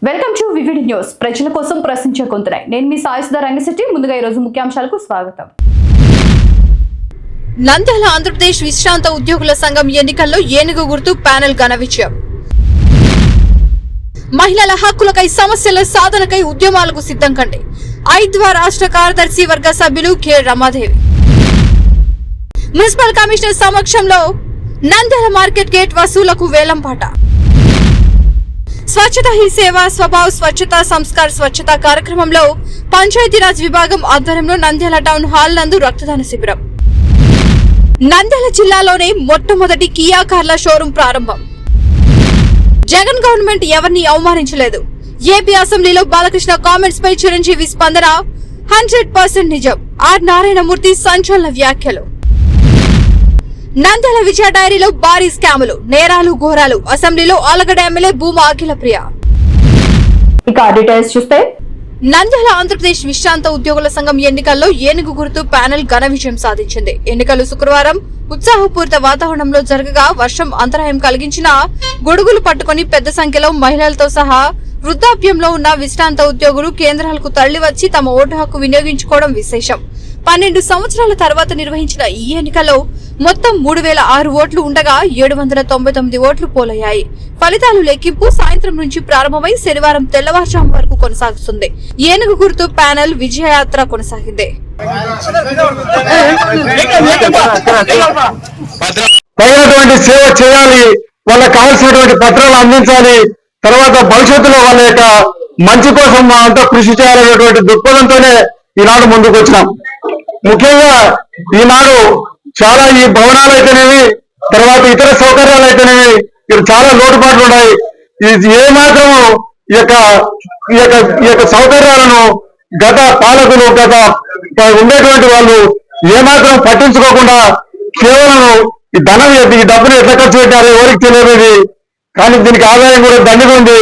Welcome to VVD news. ప్రజల కోసం ప్రశ్నించే గొంతునై నేను మీ సాయిసుధా రంగశెట్టి. ముందుగా ఈ రోజు ముఖ్యాంశాలకు స్వాగతం. నంద్యాల ఆంధ్రప్రదేశ్ విశ్రాంత ఉద్యోగుల సంఘం ఎన్నికల్లో ఏనుగు గుర్తు ప్యానెల్ ఘన విజయం. మహిళల హక్కులకై సమస్యల సాధనకై ఉద్యమాలకు సిద్ధం కండి. ఐద్వా రాష్ట్ర కార్యదర్శి వర్గ సభ్యులు కె రమాదేవి. మున్సిపల్ కమిషనర్ సమక్షంలో నంద్యాల మార్కెట్ గేట్ వసూలకు వేలంపాట. స్వచ్ఛతా హీ సేవ స్వభావ్ స్వచ్ఛతా సంస్కార్ స్వచ్ఛతా కార్యక్రమంలో పంచాయతీరాజ్ విభాగం ఆధ్వర్యంలో నంద్యాల టౌన్ హాల్ నందు రక్తదాన శిబిరం. నంద్యాల జిల్లాలోనే మొట్టమొదటి కియా కార్ల షోరూం ప్రారంభం. జగన్ గవర్నమెంట్ ఎవరిని అవమానించలేదు. ఏపీ అసెంబ్లీలో బాలకృష్ణ కామెంట్స్ పై చిరంజీవి స్పందన 100% నిజం. ఆర్ నారాయణమూర్తి సంచలన వ్యాఖ్యలు. నంద్యాల విజయ డైరీలో భారీ స్కాములు, నేరాలు ఘోరాలు. అసెంబ్లీలో ఆలగడ్డ ఎమ్మెల్యే భూమా అఖిల ప్రియ. ఇక డీటెయిల్స్ చూస్తే నంద్యాల ఆంధ్రప్రదేశ్ విశ్రాంత ఉద్యోగుల సంఘం ఎన్నికల్లో ఏనుగు గుర్తు ప్యానెల్ ఘన విజయం సాధించింది. ఎన్నికలు శుక్రవారం ఉత్సాహపూరిత వాతావరణంలో జరగగా వర్షం అంతరాయం కలిగించిన గొడుగులు పట్టుకుని పెద్ద సంఖ్యలో మహిళలతో సహా వృద్ధాప్యంలో ఉన్న విశ్రాంత ఉద్యోగులు కేంద్రాలకు తరలివచ్చి తమ ఓటు హక్కు వినియోగించుకోవడం విశేషం. 12 సంవత్సరాల తర్వాత నిర్వహించిన ఈ ఎన్నికల్లో మొత్తం 3006 ఓట్లు ఉండగా 799 ఓట్లు పోలయ్యాయి. ఫలితాలు లెక్కింపు సాయంత్రం నుంచి ప్రారంభమై శనివారం తెల్లవారుజాము వరకు కొనసాగుతుంది. ఏనుగు గుర్తు ప్యానెల్ విజయయాత్ర కొనసాగింది. సేవ చేయాలి, వాళ్ళకి కావాల్సినటువంటి పత్రాలు అందించాలి, తర్వాత భవిష్యత్తులో వాళ్ళ యొక్క మంచి కోసం అంతా కృషి చేయాలనేటువంటి దృక్పథంతోనే ఈనాడు ముందుకు వచ్చినాం. ముఖ్యంగా ఈనాడు చాలా ఈ భవనాలు అయితేనేవి, తర్వాత ఇతర సౌకర్యాలు అయితేనేవి ఇక్కడ చాలా లోటుపాట్లు ఉన్నాయి. ఇది ఏ మాత్రము ఈ యొక్క సౌకర్యాలను గత పాలకులు ఉండేటువంటి వాళ్ళు ఏమాత్రం పట్టించుకోకుండా కేవలం ఈ డబ్బును ఎట్లా ఖర్చు పెట్టారు ఎవరికి తెలియదు. కానీ దీనికి ఆదాయం కూడా దండిగా ఉంది.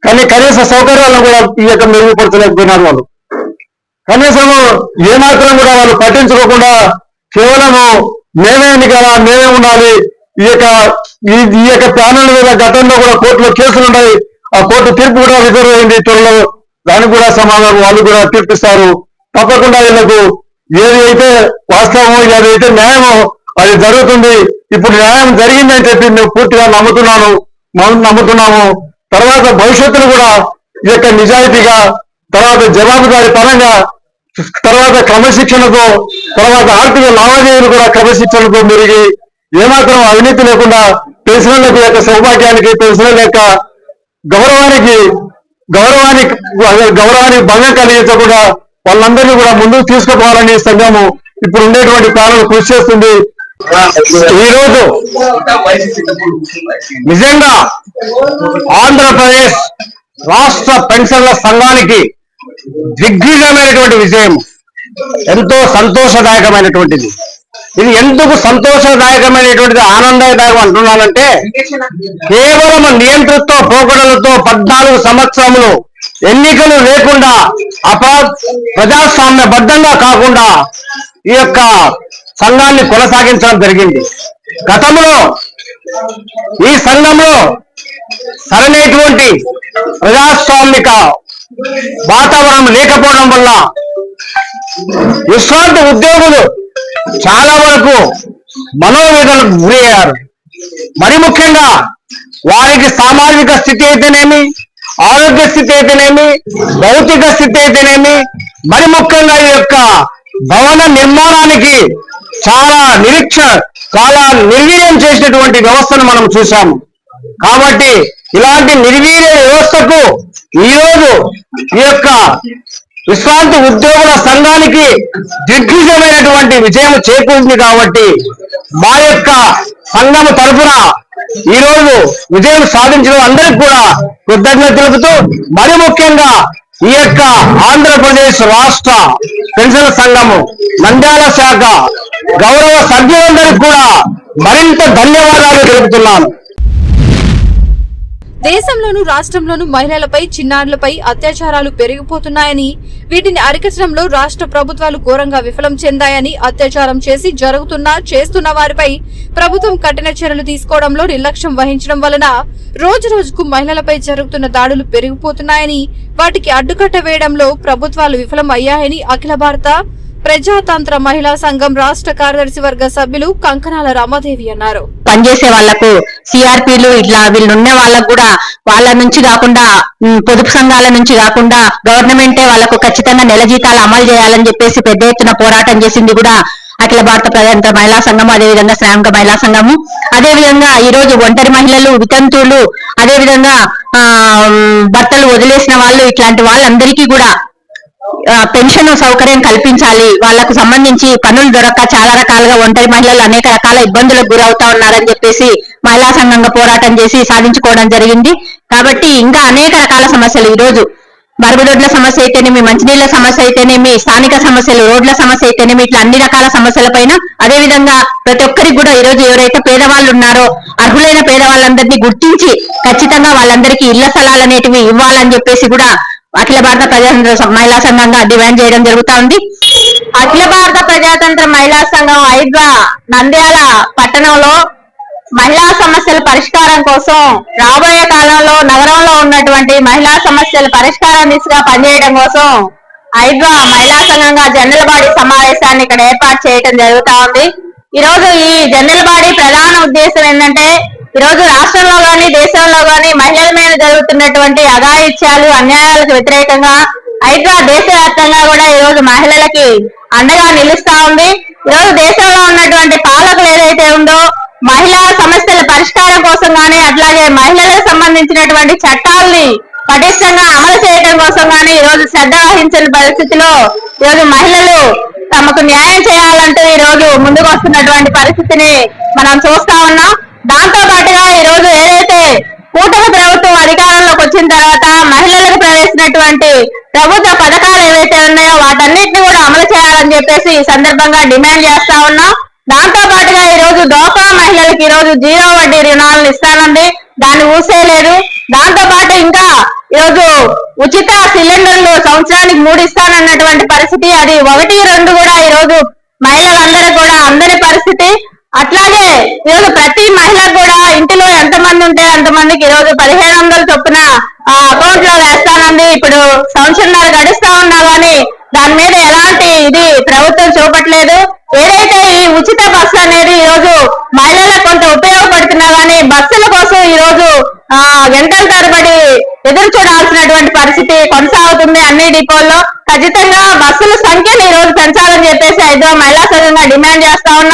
కానీ కనీస సౌకర్యాలను కూడా ఈ యొక్క మెరుగుపరచలేకపోయినారు వాళ్ళు. కనీసము ఏమాత్రం కూడా వాళ్ళు పట్టించుకోకుండా కేవలము మేమే ఎన్నికలా, మేమే ఉండాలి. ఈ యొక్క ప్యానెల్ మీద గతంలో కూడా కోర్టులో కేసులు ఉన్నాయి. ఆ కోర్టు తీర్పు కూడా రిజర్వ్ అయింది త్వరలో. దానికి కూడా సమాధానం వాళ్ళు కూడా తీర్పిస్తారు. తప్పకుండా వీళ్ళకు ఏది అయితే వాస్తవమో, ఏదైతే న్యాయమో అది జరుగుతుంది. ఇప్పుడు న్యాయం జరిగిందని చెప్పి మేము పూర్తిగా నమ్ముతున్నాము. తర్వాత భవిష్యత్తులో కూడా ఈ యొక్క నిజాయితీగా, తర్వాత జవాబుదారీ పరంగా, తర్వాత క్రమశిక్షణతో, తర్వాత ఆర్థిక లావాదేవీలు కూడా క్రమశిక్షణతో మెరిగి ఏమాత్రం అవినీతి లేకుండా పెన్షనర్ల యొక్క సౌభాగ్యానికి, పెన్షనర్ల యొక్క గౌరవానికి భంగం కలిగించకుండా వాళ్ళందరినీ కూడా ముందుకు తీసుకుపోవాలని సంఘము ఇప్పుడు ఉండేటువంటి ప్యానెల్ కృషి చేస్తుంది. ఈ రోజు నిజంగా ఆంధ్రప్రదేశ్ రాష్ట్ర పెన్షన్ల సంఘానికి దిగ్విజయమైనటువంటి విజయం, ఎంతో సంతోషదాయకమైనటువంటిది. ఇది ఎందుకు సంతోషదాయకమైనటువంటిది, ఆనందదాయకం అంటున్నానంటే, కేవలం నియంతృత్వ పోకడలతో 14 సంవత్సరములు ఎన్నికలు లేకుండా ప్రజాస్వామ్యబద్ధంగా కాకుండా ఈ యొక్క సంఘాన్ని కొనసాగించడం జరిగింది. గతంలో ఈ సంఘంలో సరైనటువంటి ప్రజాస్వామిక వాతావరణం లేకపోవడం వల్ల విశ్రాంత ఉద్యోగులు చాలా వరకు మనోవేదనకు గురయ్యారు. మరి ముఖ్యంగా వారికి సామాజిక స్థితి అయితేనేమి, ఆరోగ్య స్థితి అయితేనేమి, భౌతిక స్థితి అయితేనేమి, మరి ముఖ్యంగా ఈ యొక్క భవన నిర్మాణానికి చాలా నిర్వీర్యం చేసినటువంటి వ్యవస్థను మనం చూసాము. కాబట్టి ఇలాంటి నిర్వీర్య వ్యవస్థకు ఈరోజు ఈ యొక్క విశ్రాంతి ఉద్యోగుల సంఘానికి దిగ్విజయమైనటువంటి విజయం చేకూరింది. కాబట్టి మా యొక్క సంఘం తరఫున ఈరోజు విజయం సాధించిన అందరికీ కూడా కృతజ్ఞత తెలుపుతూ, మరి ముఖ్యంగా ఈ యొక్క ఆంధ్రప్రదేశ్ రాష్ట్ర పెన్షన్ సంఘము నంద్యాల శాఖ గౌరవ సభ్యులందరికీ కూడా మరింత ధన్యవాదాలు తెలుపుతున్నాను. దేశంలోనూ రాష్ట్రంలోనూ మహిళలపై చిన్నారులపై అత్యాచారాలు పెరిగిపోతున్నాయని, వీటిని అరికట్టడంలో రాష్ట్ర ప్రభుత్వాలు ఘోరంగా విఫలం చెందాయని, అత్యాచారం చేస్తున్న వారిపై ప్రభుత్వం కఠిన చర్యలు తీసుకోవడంలో నిర్లక్ష్యం వహించడం వలన రోజు రోజుకు మహిళలపై జరుగుతున్న దాడులు పెరిగిపోతున్నాయని, వాటికి అడ్డుకట్ట వేయడంలో ప్రభుత్వాలు విఫలం అయ్యాయని అఖిల భారత ప్రజాతంత్ర మహిళా సంఘం రాష్ట్ర కార్యదర్శి వర్గ సభ్యులు కంకణాల రామాదేవి అన్నారు. పనిచేసే వాళ్లకు సిఆర్పీలు ఇట్లా వీళ్ళు ఉన్న వాళ్ళకు కూడా వాళ్ళ నుంచి కాకుండా పొదుపు సంఘాల నుంచి కాకుండా గవర్నమెంటే వాళ్ళకు ఖచ్చితంగా నెల జీతాలు అమలు చేయాలని చెప్పేసి పెద్ద ఎత్తున పోరాటం చేసింది కూడా అఖిల భారత ప్రజాతంత్ర మహిళా సంఘం, అదేవిధంగా శ్రామిక మహిళా సంఘము. అదేవిధంగా ఈ రోజు ఒంటరి మహిళలు, వితంతువులు, అదేవిధంగా భర్తలు వదిలేసిన వాళ్ళు, ఇట్లాంటి వాళ్ళందరికీ కూడా పెన్షన్ సౌకర్యం కల్పించాలి. వాళ్లకు సంబంధించి పనులు దొరక్క చాలా రకాలుగా ఒంటరి మహిళలు అనేక రకాల ఇబ్బందులకు గురవుతా ఉన్నారని చెప్పేసి మహిళా సంఘంగా పోరాటం చేసి సాధించుకోవడం జరిగింది. కాబట్టి ఇంకా అనేక రకాల సమస్యలు ఈ రోజు మరుగుదొడ్ల సమస్య అయితేనేమి, మంచినీళ్ల సమస్య అయితేనేమి, స్థానిక సమస్యలు, రోడ్ల సమస్య అయితేనేమి, ఇట్లా అన్ని రకాల సమస్యల పైన అదేవిధంగా ప్రతి ఒక్కరికి కూడా ఈ రోజు ఎవరైతే పేదవాళ్ళు ఉన్నారో అర్హులైన పేదవాళ్ళందరినీ గుర్తించి ఖచ్చితంగా వాళ్ళందరికీ ఇళ్ల స్థలాలు అనేటివి ఇవ్వాలని చెప్పేసి కూడా అఖిల భారత ప్రజాతంత్ర మహిళా సంఘంగా డిమాండ్ చేయడం జరుగుతా ఉంది. అఖిల భారత ప్రజాతంత్ర మహిళా సంఘం ఐద్వా నంద్యాల పట్టణంలో మహిళా సమస్యల పరిష్కారం కోసం రాబోయే కాలంలో నగరంలో ఉన్నటువంటి మహిళా సమస్యల పరిష్కారం దిశగా పనిచేయడం కోసం ఐద్వా మహిళా సంఘంగా జనరల్ బాడీ సమావేశాన్ని ఇక్కడ ఏర్పాటు చేయడం జరుగుతా ఉంది. ఈ రోజు ఈ జనరల్ బాడీ ప్రధాన ఉద్దేశం ఏంటంటే, ఈ రోజు రాష్ట్రంలో గాని దేశంలో గాని మహిళల మీద జరుగుతున్నటువంటి అఘాయిత్యాలు, అన్యాయాలకు వ్యతిరేకంగా ఐద్వా దేశవ్యాప్తంగా కూడా ఈ రోజు మహిళలకి అండగా నిలుస్తా ఉంది. ఈ రోజు దేశంలో ఉన్నటువంటి పాలకులు ఏదైతే ఉందో మహిళా సమస్యల పరిష్కారం కోసం గానీ, అట్లాగే మహిళలకు సంబంధించినటువంటి చట్టాలని పటిష్టంగా అమలు చేయడం కోసం గానీ ఈ రోజు శ్రద్ధ వహించిన పరిస్థితిలో ఈ రోజు మహిళలు తమకు న్యాయం చేయాలంటూ ఈ రోజు ముందుకు వస్తున్నటువంటి పరిస్థితిని మనం చూస్తా ఉన్నాం. దాంతో పాటుగా ఈ రోజు ఏదైతే కూటమి ప్రభుత్వం అధికారంలోకి వచ్చిన తర్వాత మహిళలకు ప్రవేశించినటువంటి ప్రభుత్వ పథకాలు ఏవైతే ఉన్నాయో వాటన్నిటిని కూడా అమలు చేయాలని చెప్పేసి ఈ సందర్భంగా డిమాండ్ చేస్తా ఉన్నాం. దాంతో పాటుగా ఈ రోజు డోక్రా మహిళలకు ఈ రోజు 0 వడ్డీ రుణాలను ఇస్తానండి, దాన్ని ఊసేయలేదు. దాంతో పాటు ఇంకా ఈ రోజు ఉచిత సిలిండర్లు సంవత్సరానికి 3 ఇస్తానన్నటువంటి పరిస్థితి, అది 1, 2 కూడా ఈ రోజు మహిళలందరూ కూడా అందని పరిస్థితి. అట్లాగే ఈరోజు ప్రతి మహిళకు కూడా ఇంటిలో ఎంతమంది ఉంటే అంతమందికి ఈ రోజు 1500 చొప్పున ఆ అకౌంట్ లో వేస్తానండి. ఇప్పుడు సంవత్సరాలు గడుస్తా ఉన్నా గానీ దాని మీద ఎలాంటి ఇది ప్రభుత్వం చూపట్లేదు. ఏదైతే ఈ ఉచిత బస్సు అనేది ఈ రోజు మహిళలకు కొంత ఉపయోగపడుతున్నా గానీ బస్సుల కోసం ఈ రోజు గంటల తరబడి ఎదురు చూడాల్సినటువంటి పరిస్థితి కొనసాగుతుంది అన్ని డిపోల్లో. ఖచ్చితంగా బస్సుల సంఖ్యను ఈ రోజు పెంచాలని చెప్పేసి ఐద్వా మహిళా సంఘంగా డిమాండ్ చేస్తా ఉన్నాం.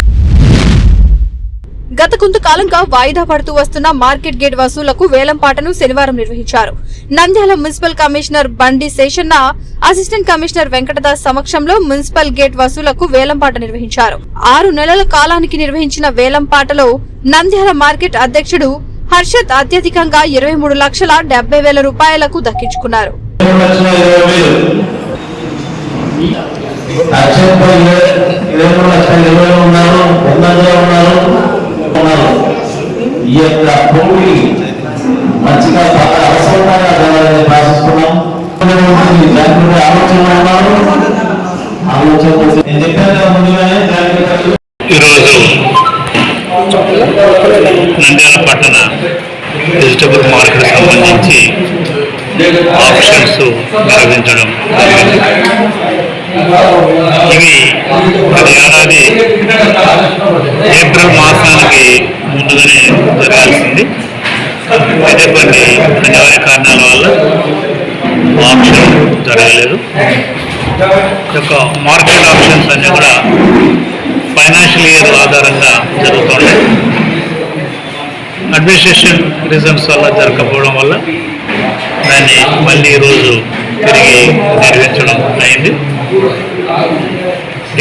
గత కొంతకాలంగా వాయిదా పడుతూ వస్తున్న మార్కెట్ గేట్ వసూలకు వేలంపాటను శనివారం నిర్వహించారు. నంద్యాల మున్సిపల్ కమిషనర్ బండి శేషన్న, అసిస్టెంట్ కమిషనర్ వెంకటదాస్ సమక్షంలో మున్సిపల్ గేట్ వసూలకు వేలంపాట నిర్వహించారు. 6 నెలల కాలానికి నిర్వహించిన వేలంపాటలో నంద్యాల మార్కెట్ అధ్యక్షుడు హర్షత్ అత్యధికంగా 23,70,000 రూపాయలకు దక్కించుకున్నారు. ఈ యొక్క భూమిని మంచిగా అవసరంగా భాషిస్తున్నాం. ఈరోజు నంద్యాల పట్టణ వెజిటబుల్ మార్కెట్ సంబంధించి ఆప్షన్స్ నిర్వహించడం ఇవి ప్రతి ఏడాది ఏప్రిల్ మాసానికి ముందుగానే జరగాల్సింది. అయితే కొన్ని అనివార్య కారణాల వల్ల ఆప్షన్ జరగలేదు. యొక్క మార్కెట్ ఆప్షన్స్ అన్నీ కూడా ఫైనాన్షియల్ ఇయర్ ఆధారంగా జరుగుతున్నాయి. అడ్మినిస్ట్రేషన్ రీజన్స్ వల్ల జరగకపోవడం వల్ల దాన్ని మళ్ళీ ఈరోజు తిరిగి నిర్వహించడం అయింది.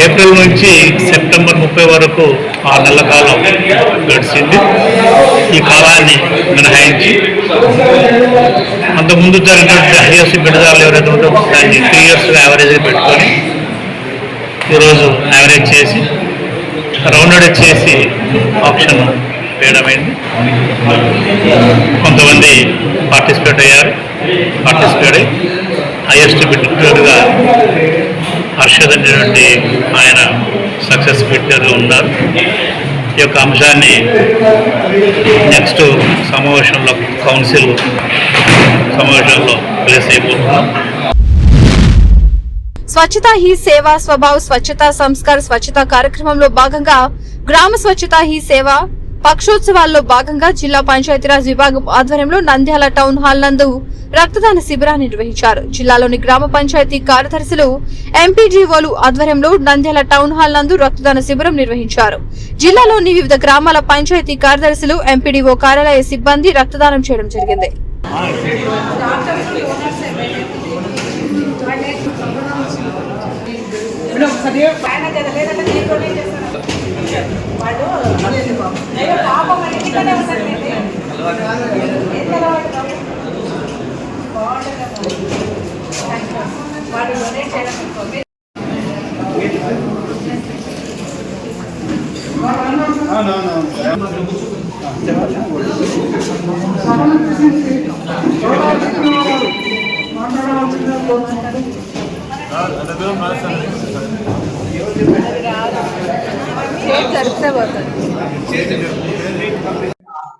ఏప్రిల్ నుంచి సెప్టెంబర్ 30 వరకు 6 నెలల కాలం గడిచింది. ఈ కాలాన్ని మినహాయించి అంతకుముందు జరిగినటువంటి హైయెస్ట్ బిడ్డదారులు ఎవరైతే ఉంటే దాన్ని 3 years యావరేజ్ పెట్టుకొని ఈరోజు యావరేజ్ చేసి రౌండెడ్ చేసి ఆప్షన్ వేయడం అయింది. కొంతమంది పార్టిసిపేట్ అయ్యారు. హైయెస్ట్ బిడ్డర్గా హర్షద్ అనేటువంటి ఆయన సక్సెస్ బిడ్డర్గా ఉన్నారు. ఈ యొక్క అంశాన్ని నెక్స్ట్ సమావేశంలో కౌన్సిల్ సమావేశంలో ప్లేస్ అయిపోతున్నాం. స్వచ్ఛతా హీ సేవా స్వభావ్ స్వచ్ఛతా సంస్కార్ స్వచ్ఛతా కార్యక్రమంలో భాగంగా గ్రామ స్వచ్ఛతా హీ సేవ పక్షోత్సవాల్లో భాగంగా జిల్లా పంచాయతీరాజ్ విభాగం ఆధ్వర్యంలో నంద్యాల టౌన్ హాల్ నందు రక్తదాన శిబిరాన్ని నిర్వహించారు. జిల్లాలోని గ్రామ పంచాయతీ కార్యదర్శులు ఎంపీడీఓలు ఆధ్వర్యంలో నంద్యాల టౌన్ హాల్ నందు రక్తదాన శిబిరం నిర్వహించారు. జిల్లాలోని వివిధ గ్రామాల పంచాయతీ కార్యదర్శులు ఎంపీడీఓ కార్యాలయ సిబ్బంది రక్తదానం చేయడం జరిగింది.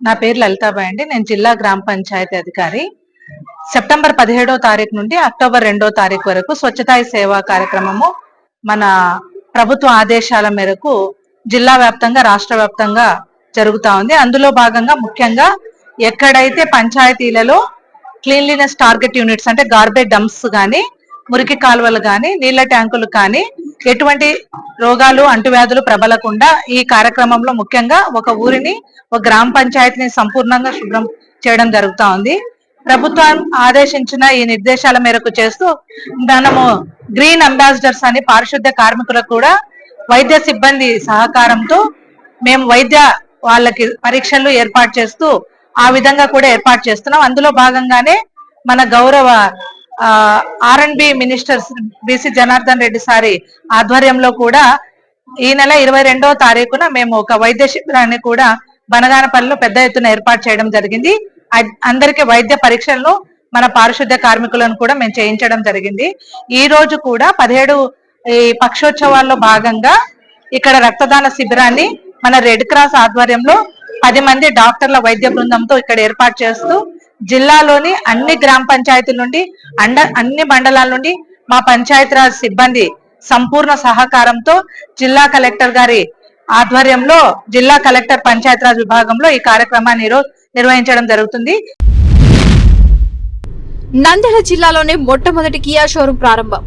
నా పేరు లలితాబాయ్ అండి. నేను జిల్లా గ్రామ పంచాయతీ అధికారి. సెప్టెంబర్ 17వ తారీఖు నుండి అక్టోబర్ 2వ తారీఖు వరకు స్వచ్ఛతా సేవా కార్యక్రమము మన ప్రభుత్వ ఆదేశాల మేరకు జిల్లా వ్యాప్తంగా రాష్ట్ర వ్యాప్తంగా జరుగుతా ఉంది. అందులో భాగంగా ముఖ్యంగా ఎక్కడైతే పంచాయతీలలో క్లీన్లీనెస్ టార్గెట్ యూనిట్స్ అంటే గార్బేజ్ డంప్స్ గానీ, మురికి కాలువలు గానీ, నీళ్ల ట్యాంకులు కానీ ఎటువంటి రోగాలు అంటువ్యాధులు ప్రబలకుండా ఈ కార్యక్రమంలో ముఖ్యంగా ఒక ఊరిని, ఒక గ్రామ పంచాయతీని సంపూర్ణంగా శుభ్రం చేయడం జరుగుతా ఉంది. ప్రభుత్వం ఆదేశించిన ఈ నిర్దేశాల మేరకు చేస్తూ మనము గ్రీన్ అంబాసిడర్స్ అని పారిశుద్ధ్య కార్మికులకు కూడా వైద్య సిబ్బంది సహకారంతో మేము వాళ్ళకి పరీక్షలు ఏర్పాటు చేస్తూ ఆ విధంగా కూడా ఏర్పాటు చేస్తున్నాం. అందులో భాగంగానే మన గౌరవ R&B minister BC Janardhan Reddy సారి ఆధ్వర్యంలో కూడా ఈ నెల 22వ తారీఖున మేము ఒక వైద్య శిబిరాన్ని కూడా బనగానపల్లిలో పెద్ద ఎత్తున ఏర్పాటు చేయడం జరిగింది. అందరికీ వైద్య పరీక్షలను మన పారిశుద్ధ్య కార్మికులను కూడా మేము చేయించడం జరిగింది. ఈ రోజు కూడా 17 ఈ పక్షోత్సవాల్లో భాగంగా ఇక్కడ రక్తదాన శిబిరాన్ని మన రెడ్ క్రాస్ ఆధ్వర్యంలో 10 మంది డాక్టర్ల వైద్య బృందంతో ఇక్కడ ఏర్పాటు చేస్తూ జిల్లాలోని అన్ని గ్రామ పంచాయతీల నుండి అన్ని మండలాల నుండి మా పంచాయతీరాజ్ సిబ్బంది సంపూర్ణ సహకారంతో జిల్లా కలెక్టర్ గారి ఆధ్వర్యంలో జిల్లా కలెక్టర్ పంచాయతీరాజ్ విభాగంలో ఈ కార్యక్రమాన్ని నిర్వహించడం జరుగుతుంది. నంద్యాల జిల్లాలోనే మొట్టమొదటి కియా షోరూం ప్రారంభం.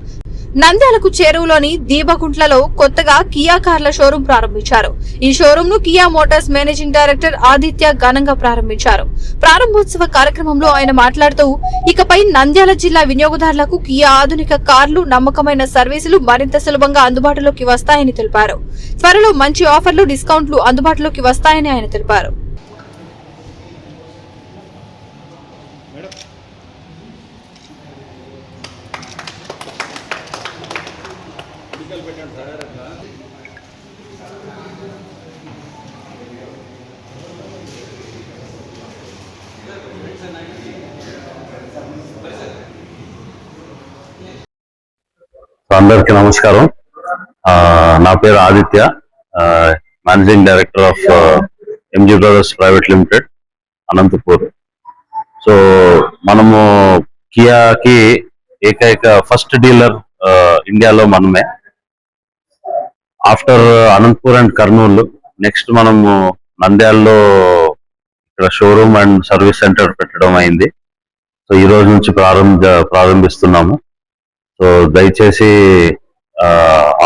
నంద్యాలకు చేరువలోని దీపగుంట్లలో కొత్తగా కియా కార్ల షోరూం ప్రారంభించారు. ఈ షోరూం ను Kia Motors managing director Aditya ఘనంగా ప్రారంభించారు. ప్రారంభోత్సవ కార్యక్రమంలో ఆయన మాట్లాడుతూ ఇకపై నంద్యాల జిల్లా వినియోగదారులకు కియా ఆధునిక కార్లు, నమ్మకమైన సర్వీసులు మరింత సులభంగా అందుబాటులోకి వస్తాయని తెలిపారు. త్వరలో మంచి ఆఫర్లు, డిస్కౌంట్లు అందుబాటులోకి వస్తాయని ఆయన తెలిపారు. అందరికీ నమస్కారం. నా పేరు Aditya, managing director of MG brothers private limited, Anantapur. So మనము కియాకి ఏకైక ఫస్ట్ డీలర్ ఇండియాలో మనమే. After Anantapur and Kurnool, next మనము నంద్యాలలో ఇక్కడ షోరూమ్ అండ్ సర్వీస్ సెంటర్ పెట్టడం అయింది. సో ఈ రోజు నుంచి ప్రారంభిస్తున్నాము. సో దయచేసి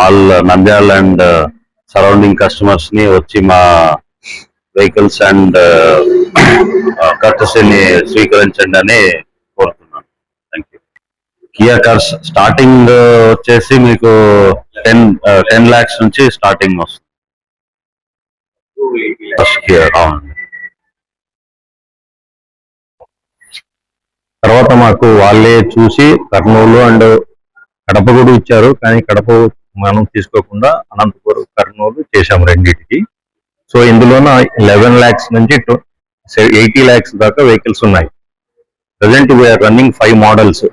all Nandyal and surrounding customers ని వచ్చి మా వెహికల్స్ అండ్ కర్టసీని స్వీకరించండి అని కోరుతున్నాను. Thank you. Kia cars starting వచ్చేసి మీకు 10 lakhs నుంచి స్టార్టింగ్ వస్తుంది. తర్వాత మాకు వాళ్ళే చూసి కర్నూలు అండ్ కడప కూడా ఇచ్చారు, కానీ కడప మనం తీసుకోకుండా అనంతపురం, కర్నూలు చేశాము రెండింటికి. సో ఇందులోన 11 lakhs నుంచి 80 lakhs దాకా వెహికల్స్ ఉన్నాయి. Present we are running 5 models.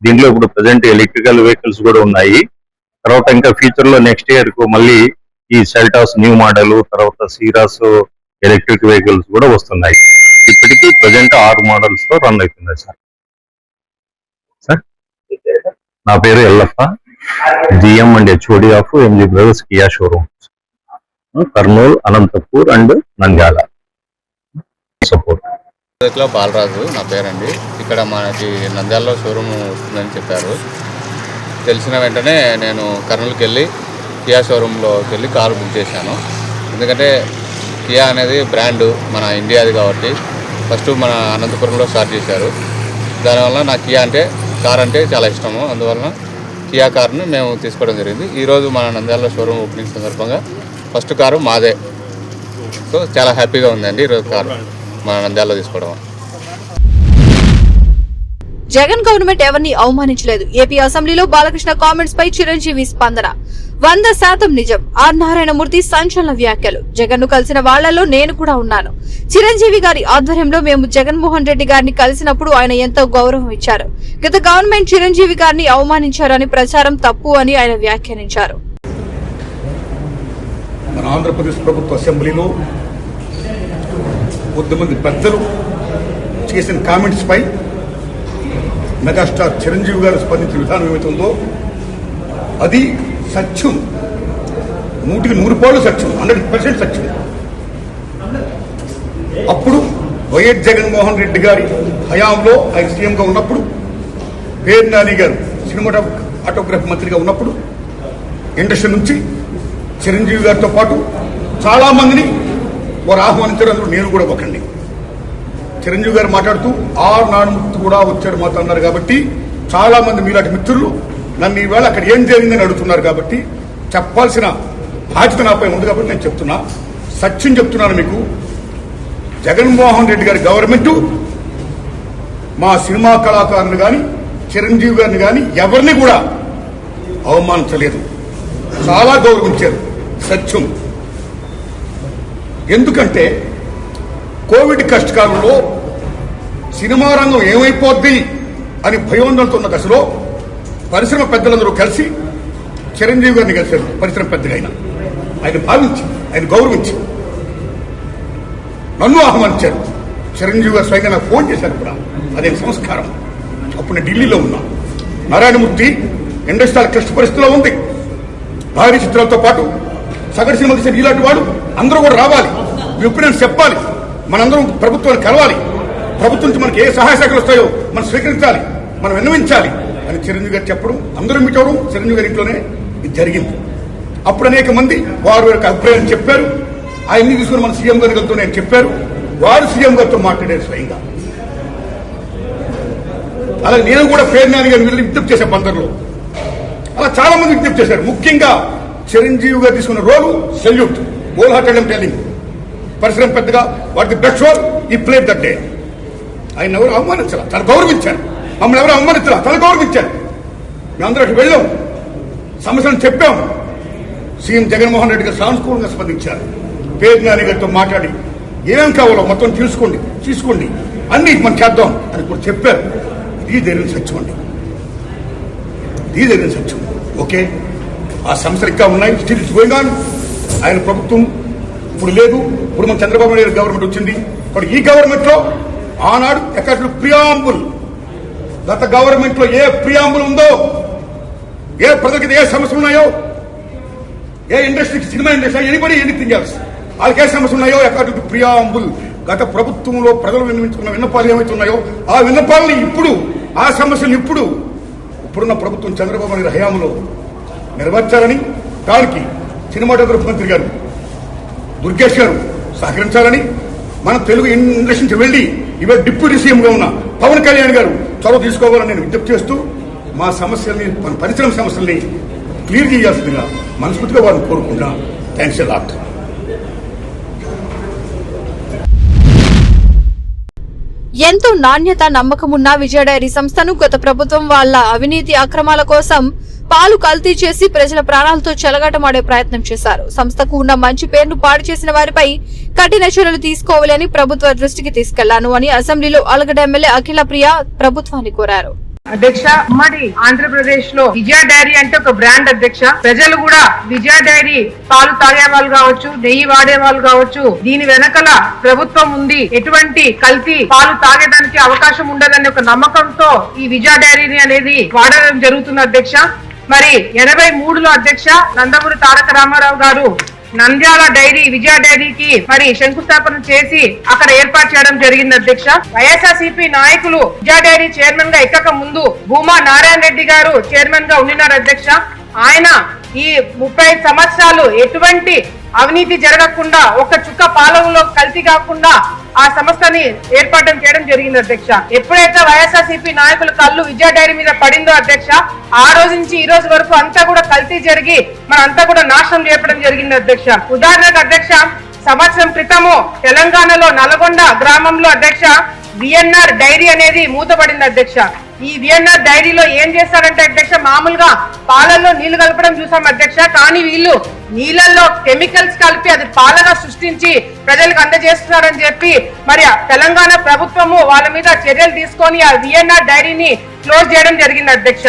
దీంట్లో ఇప్పుడు ప్రజెంట్ ఎలక్ట్రికల్ వెహికల్స్ కూడా ఉన్నాయి. తర్వాత ఇంకా ఫ్యూచర్ లో నెక్స్ట్ ఇయర్ కు మళ్ళీ ఈ సెల్టాస్ న్యూ మోడల్, తర్వాత సీరాస్ ఎలక్ట్రిక్ వెహికల్స్ కూడా వస్తున్నాయి. ఇప్పటికీ ప్రజెంట్ 6 మోడల్స్ తో రన్ అవుతున్నాయి సార్. నా పేరు Yellappa, GM and HOD of MG brothers Kia showroom, Kurnool, Anantapur and Nandyal. Support Balaraju నా పేరండి. ఇక్కడ మనకి నంద్యాలలో షోరూమ్ ఉందని చెప్పారు. తెలిసిన వెంటనే నేను కర్నూలుకి వెళ్ళి కియా షోరూంలోకి వెళ్ళి కారు బుక్ చేశాను. ఎందుకంటే కియా అనేది బ్రాండ్ మన ఇండియాది కాబట్టి ఫస్ట్ మన అనంతపురంలో స్టార్ట్ చేశారు. దానివల్ల నాకు కియా అంటే కార్ అంటే చాలా ఇష్టము. అందువలన కియా కార్ని మేము తీసుకోవడం జరిగింది. ఈరోజు మన నంద్యాలలో షోరూమ్ ఓపెనింగ్ సందర్భంగా ఫస్ట్ కారు మాదే. సో చాలా హ్యాపీగా ఉందండి ఈరోజు కారు మన నంద్యాలలో తీసుకోవడం. జగన్ గవర్నమెంట్ ఎవరిని అవమానించలేదు. ఏపీ అసెంబ్లీలో బాలకృష్ణ కామెంట్స్ పై చిరంజీవి స్పందన 100% నిజం. ఆర్ నారాయణమూర్తి సంచలన వ్యాఖ్యలు. జగన్ ను కలిసిన వాళ్లలో నేను కూడా ఉన్నాను. చిరంజీవి గారి ఆధ్వర్యంలో మేము జగన్మోహన్ రెడ్డి గారిని కలిసినప్పుడు ఆయన ఎంతో గౌరవం ఇచ్చారు. గత గవర్నమెంట్ చిరంజీవి గారిని అవమానించారని ప్రచారం తప్పు అని ఆయన వ్యాఖ్యానించారు. మన ఆంధ్రప్రదేశ్ ప్రభుత్వ అసెంబ్లీలో కొంతమంది పెద్దలు చేసిన కామెంట్స్ పై మెగాస్టార్ చిరంజీవి గారు స్పందించిన విధానం ఏమైతుందో అది సత్యం. 100% సత్యం, 100% సత్యం. అప్పుడు వైఎస్ జగన్మోహన్ రెడ్డి గారి హయాంలో ఆయన సీఎంగా ఉన్నప్పుడు, పేరు నాని గారు సినిమాటోగ్రఫీ మంత్రిగా ఉన్నప్పుడు ఇండస్ట్రీ నుంచి చిరంజీవి గారితో పాటు చాలా మందిని వారు ఆహ్వానించడం, అందులో నేను కూడా ఒకండి. చిరంజీవి గారు మాట్లాడుతూ ఆర్ నారాయణమూర్తి కూడా వచ్చాడు మాతో అన్నారు. కాబట్టి చాలా మంది మీలాంటి మిత్రులు నన్ను ఈవేళ అక్కడ ఏం జరిగిందని అడుగుతున్నారు. కాబట్టి చెప్పాల్సిన బాధ్యత నాపై ఉంది. కాబట్టి నేను చెప్తున్నా, సత్యం చెప్తున్నాను మీకు. జగన్మోహన్ రెడ్డి గారి గవర్నమెంట్ మా సినిమా కళాకారులు కానీ చిరంజీవి గారిని కానీ ఎవరిని కూడా అవమానించలేదు, చాలా గౌరవించారు. సత్యం. ఎందుకంటే కోవిడ్ కష్టకాలంలో సినిమా రంగం ఏమైపోద్ది అని భయోందనతో ఉన్న దశలో పరిశ్రమ పెద్దలందరూ కలిసి చిరంజీవి గారిని కలిశారు. పరిశ్రమ పెద్దగా ఆయన భావించి, ఆయన గౌరవించి నన్ను ఆహ్వానించారు. చిరంజీవి గారు స్వయంగా నాకు ఫోన్ చేశారు కూడా. అదే సంస్కారం. అప్పుడు నేను ఢిల్లీలో ఉన్నా. నారాయణమూర్తి ఇండస్ట్రీ క్లిష్ట పరిస్థితిలో ఉంది. భారీ చిత్రాలతో పాటు సగటు సినిమా తీసిన ఇలాంటి వాడు అందరూ కూడా రావాలి, మీ ఒపీనియన్స్ చెప్పాలి, మనందరం ప్రభుత్వాన్ని కలవాలి, ప్రభుత్వం నుంచి మనకి ఏ సహాయ శాఖలు వస్తాయో మనం స్వీకరించాలి, మనం విన్నవించాలి అని చిరంజీవి గారు చెప్పడం, అందరూ మీట్ అవడం చిరంజీవి గారి ఇంట్లోనే ఇది జరిగింది. అప్పుడు అనేక మంది వారు యొక్క అభిప్రాయం చెప్పారు. ఆయన్ని తీసుకుని మన సీఎం గారి గారితో నేను చెప్పారు. వారు సీఎం గారితో మాట్లాడారు స్వయంగా. అలాగే నేను కూడా పేరు నాని గారిని వెళ్ళి విజ్ఞప్తి చేశాను బందర్లో. అలా చాలా మంది విజ్ఞప్తి చేశారు. ముఖ్యంగా చిరంజీవి గారు తీసుకున్న రోలు సెల్యూట్, హోల్ హార్టెడ్ టెలింగ్. పరిశ్రమ పెద్దగా వాటి బెస్ట్ రోల్ ఈ ప్లేట్ దట్ డే. ఆయన ఎవరు అవమానించాల, తను గౌరవించారు. మమ్మల్ని ఎవరు అవమానించాల, తను గౌరవించారు. మేమందరూ అటు వెళ్ళాం, సమస్యలను చెప్పాం. సీఎం జగన్మోహన్ రెడ్డి గారు సానుకూలంగా స్పందించారు. పేరు నాని గారితో మాట్లాడి ఏమేం కావాలో మొత్తం తీసుకోండి అన్ని మనం చేద్దాం అని కూడా చెప్పారు. ఇది జరిగిన సత్యం అండి, ఇది జరిగిన సత్యం. ఓకే, ఆ సమస్యలు ఇంకా ఉన్నాయి. Still it's going on. ఆయన ప్రభుత్వం ఇప్పుడు లేదు. ఇప్పుడు మన చంద్రబాబు నాయుడు గవర్నమెంట్ వచ్చింది. ఇప్పుడు ఈ గవర్నమెంట్ లో ఆనాడు ఎక్కడ ప్రియాంబుల్, గత గవర్నమెంట్ లో ఏ ప్రియాంబుల్ ఉందో, ఏ ప్రజలకి ఏ సమస్యలు ఉన్నాయో, ఏ ఇండస్ట్రీకి, cinema industry, anybody anything else, వాళ్ళకి ఏ సమస్యలు ఉన్నాయో అకార్డింగ్ టు ప్రియాంబుల్ గత ప్రభుత్వంలో ప్రజలు విన్నవించుకున్న విన్నపాలు ఏమైతే ఉన్నాయో ఆ విన్నపాలని ఇప్పుడు, ఆ సమస్యలు ఇప్పుడున్న ప్రభుత్వం చంద్రబాబు నాయుడు హయాంలో నెరవేర్చాలని, దానికి సినిమాటోగ్రఫీ మంత్రి గారు దుర్గేష్ గారు సహకరించాలని, మన తెలుగు ఇండస్ట్రీ నుంచి వెళ్లి ఇవాళ డిప్యూటీ సీఎంగా ఉన్న పవన్ కళ్యాణ్ గారు చొరవ తీసుకోవాలని నేను విజ్ఞప్తి చేస్తూ మా సమస్యల్ని, మన పరిశ్రమ సమస్యల్ని క్లియర్ చేయాల్సిందిగా మనస్ఫూర్తిగా వారిని కోరుకుంటున్నా. Thanks a lot. ఎంతో నాణ్యత నమ్మకం ఉన్న విజయ డైరీ సంస్థను గత ప్రభుత్వం వాళ్ళ అవినీతి అక్రమాల కోసం పాలు కల్తీ చేసి ప్రజల ప్రాణాలతో చెలగాటమాడే ప్రయత్నం చేశారు. సంస్థకు ఉన్న మంచి పేరును పాడు చేసిన వారిపై కఠిన చర్యలు తీసుకోవాలని ప్రభుత్వ దృష్టికి తీసుకెళ్లాను అని అసెంబ్లీలో అలగడ్డ ఎమ్మెల్యే అఖిల ప్రియ ప్రభుత్వాన్ని కోరారు. అధ్యక్ష, ఉమ్మడి ఆంధ్రప్రదేశ్ లో విజయ డైరీ అంటే ఒక బ్రాండ్ అధ్యక్ష. ప్రజలు కూడా విజయ డైరీ పాలు తాగే వాళ్ళు కావచ్చు, నెయ్యి వాడే వాళ్ళు కావచ్చు, దీని వెనకల ప్రభుత్వం ఉంది, ఎటువంటి కల్తీ పాలు తాగేదానికి అవకాశం ఉండదనే ఒక నమ్మకంతో ఈ విజయ డైరీని అనేది వాడడం జరుగుతుంది అధ్యక్ష. మరి 83లో అధ్యక్ష నందమూరి తారక రామారావు గారు నంద్యాల డైరీ విజయ డైరీకి మరి శంకుస్థాపన చేసి అక్కడ ఏర్పాటు చేయడం జరిగింది అధ్యక్ష. వైఎస్ఆర్సీపీ నాయకులు విజయ డైరీ చైర్మన్ గా ఎక్కక ముందు భూమా నారాయణ రెడ్డి గారు చైర్మన్ గా ఉండినారు అధ్యక్ష. ఆయన ఈ 35 సంవత్సరాలు ఎటువంటి అవినీతి జరగకుండా, ఒక్క చుక్క పాలనలో కల్తీ కాకుండా ఆ సంస్థని ఏర్పాటు చేయడం జరిగింది అధ్యక్ష. ఎప్పుడైతే వైఎస్ఆర్సీపీ నాయకుల కళ్ళు విజయ డైరీ మీద పడిందో అధ్యక్ష, ఆ రోజు నుంచి ఈ రోజు వరకు అంతా కూడా కల్తీ జరిగి మనంతా కూడా నాశనం చేయడం జరిగింది అధ్యక్ష. ఉదాహరణకు అధ్యక్ష, సంవత్సరం క్రితము తెలంగాణలో నల్గొండ గ్రామంలో అధ్యక్ష విఎన్ఆర్ డైరీ అనేది మూతపడింది అధ్యక్ష. ఈ విఎన్ఆర్ డైరీలో ఏం చేస్తారంటే అధ్యక్ష, మామూలుగా పాలల్లో నీళ్లు కలపడం చూసాం అధ్యక్ష. కానీ వీళ్ళు నీళ్ళల్లో కెమికల్స్ కలిపి అది పాలగా సృష్టించి ప్రజలకు అందజేస్తున్నారని చెప్పి మరి తెలంగాణ ప్రభుత్వము వాళ్ళ మీద చర్యలు తీసుకొని ఆ విఎన్ఆర్ డైరీని క్లోజ్ చేయడం జరిగింది అధ్యక్ష.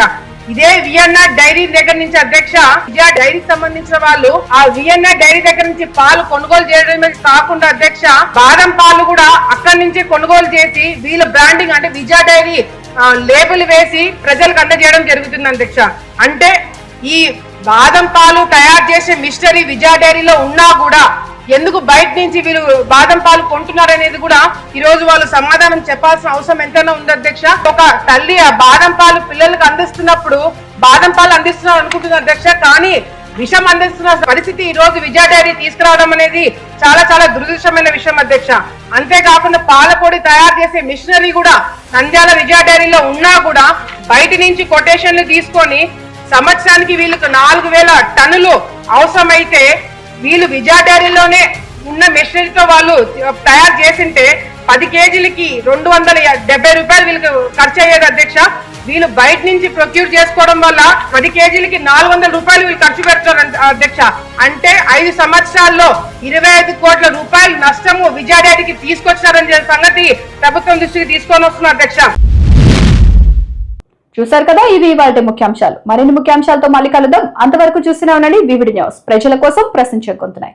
ఇదే విఎన్ఆర్ డైరీ దగ్గర నుంచి అధ్యక్ష విజయ డైరీకి సంబంధించిన వాళ్ళు ఆ విఎన్ఆర్ డైరీ దగ్గర నుంచి పాలు కొనుగోలు చేయడమే కాకుండా అధ్యక్ష బాదం పాలు కూడా అక్కడి నుంచి కొనుగోలు చేసి వీళ్ళ బ్రాండింగ్ అంటే విజయ డైరీ లేబుల్ వేసి ప్రజలకు అందజేయడం జరుగుతుంది అధ్యక్ష. అంటే ఈ బాదం పాలు తయారు చేసే మిషనరీ విజయ డైరీలో ఉన్నా కూడా ఎందుకు బయట నుంచి వీళ్ళు బాదం పాలు కొంటున్నారు అనేది కూడా ఈ రోజు వాళ్ళు సమాధానం చెప్పాల్సిన అవసరం ఎంతైనా ఉంది అధ్యక్ష. ఒక తల్లి ఆ బాదం పాలు పిల్లలకు అందిస్తున్నప్పుడు బాదం పాలు అందిస్తున్నారు అనుకుంటుంది అధ్యక్ష, కానీ విషం అందిస్తున్న పరిస్థితి ఈ రోజు విజయ డైరీ తీసుకురావడం అనేది చాలా చాలా దురదృష్టమైన విషయం అధ్యక్ష. అంతేకాకుండా పాల పొడి తయారు చేసే మిషనరీ కూడా నంద్యాల విజయ డైరీలో ఉన్నా కూడా బయట నుంచి కొటేషన్లు తీసుకొని సంవత్సరానికి వీళ్ళకు 4000 టన్నులు అవసరమైతే వీళ్ళు విజయ డైరీలోనే ఉన్న మెషినరీతో వాళ్ళు తయారు చేసింటే 10 కేజీలకి 270 రూపాయలు వీళ్ళకి ఖర్చు అయ్యేది అధ్యక్ష. వీళ్ళు బయట నుంచి ప్రొక్యూర్ చేసుకోవడం వల్ల 10 కేజీలకి 400 రూపాయలు వీళ్ళు ఖర్చు పెడతారు అధ్యక్ష. అంటే 5 సంవత్సరాల్లో 25 కోట్ల రూపాయలు నష్టము విజయ డైరీకి తీసుకొచ్చారని సంగతి ప్రభుత్వం దృష్టికి తీసుకొని వస్తున్నారు అధ్యక్ష. చూశారు కదా, ఇవి ఇవాళ ముఖ్యాంశాలు. మరిన్ని ముఖ్యాంశాలతో మళ్ళీ కలుద్దాం. అంతవరకు చూస్తూనే ఉండండి వివిడి న్యూస్, ప్రజల కోసం ప్రశ్నించే గొంతునాయి.